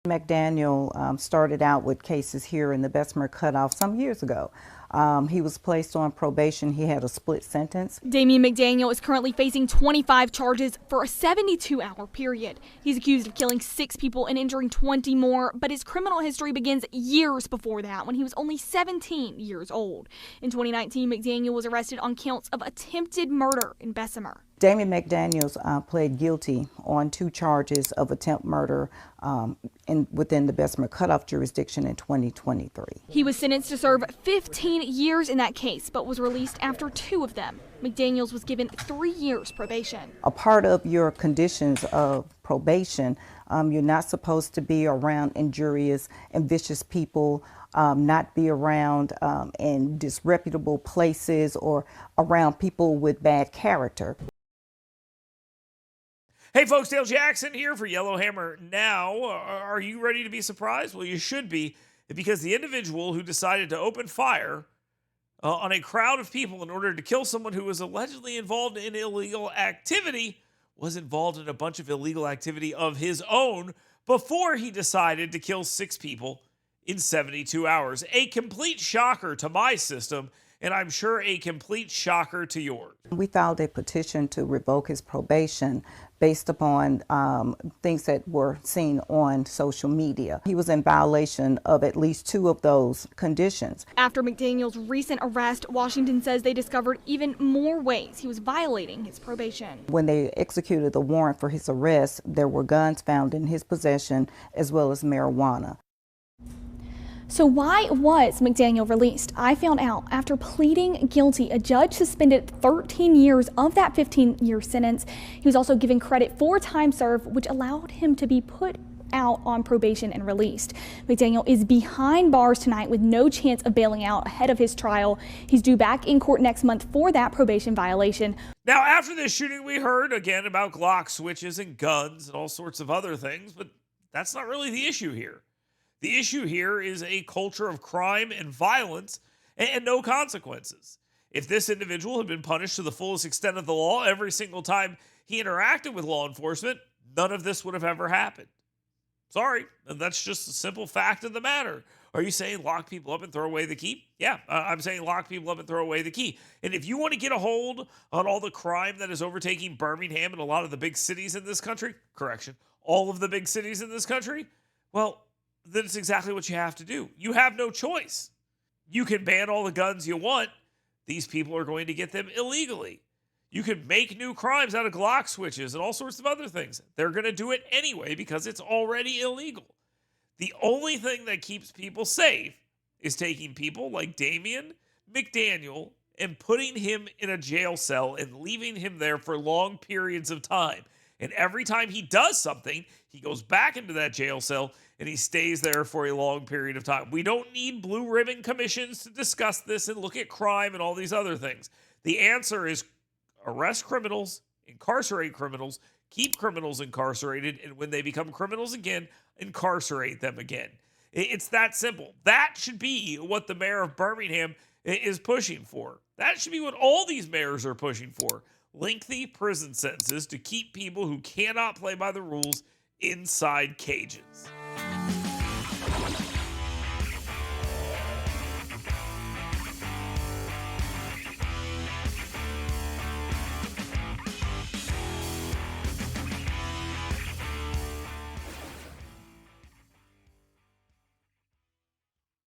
McDaniel started out with cases here in the Bessemer Cutoff some years ago. He was placed on probation. He had a split sentence. Damian McDaniel is currently facing 25 charges for a 72-hour period. He's accused of killing 6 people and injuring 20 more, but his criminal history begins years before that, when he was only 17 years old. In 2019, McDaniel was arrested on counts of attempted murder in Bessemer. Damian McDaniels pled guilty on 2 charges of attempt murder within the Bessemer Cutoff jurisdiction in 2023. He was sentenced to serve 15 years in that case, but was released after 2 of them. McDaniels was given 3 years probation. A part of your conditions of probation, you're not supposed to be around injurious and vicious people, not be around in disreputable places or around people with bad character. Hey folks, Dale Jackson here for Yellowhammer Now. Are you ready to be surprised? Well, you should be, because the individual who decided to open fire on a crowd of people in order to kill someone who was allegedly involved in illegal activity was involved in a bunch of illegal activity of his own before he decided to kill 6 people in 72 hours. A complete shocker to my system, and I'm sure a complete shocker to yours. We filed a petition to revoke his probation based upon things that were seen on social media. He was in violation of at least 2 of those conditions. After McDaniel's recent arrest, Washington says they discovered even more ways he was violating his probation. When they executed the warrant for his arrest, there were guns found in his possession as well as marijuana. So why was McDaniel released? I found out after pleading guilty. A judge suspended 13 years of that 15-year sentence. He was also given credit for time served, which allowed him to be put out on probation and released. McDaniel is behind bars tonight with no chance of bailing out ahead of his trial. He's due back in court next month for that probation violation. Now, after this shooting, we heard again about Glock switches and guns and all sorts of other things, but that's not really the issue here. The issue here is a culture of crime and violence and no consequences. If this individual had been punished to the fullest extent of the law every single time he interacted with law enforcement, none of this would have ever happened. Sorry, and that's just a simple fact of the matter. Are you saying lock people up and throw away the key? Yeah, I'm saying lock people up and throw away the key. And if you want to get a hold on all the crime that is overtaking Birmingham and a lot of the big cities in this country, all of the big cities in this country, well, then it's exactly what you have to do. You have no choice. You can ban all the guns you want. These people are going to get them illegally. You can make new crimes out of Glock switches and all sorts of other things. They're going to do it anyway because it's already illegal. The only thing that keeps people safe is taking people like Damian McDaniel and putting him in a jail cell and leaving him there for long periods of time. And every time he does something, he goes back into that jail cell and he stays there for a long period of time. We don't need blue ribbon commissions to discuss this and look at crime and all these other things. The answer is arrest criminals, incarcerate criminals, keep criminals incarcerated, and when they become criminals again, incarcerate them again. It's that simple. That should be what the mayor of Birmingham is pushing for. That should be what all these mayors are pushing for. Lengthy prison sentences to keep people who cannot play by the rules inside cages.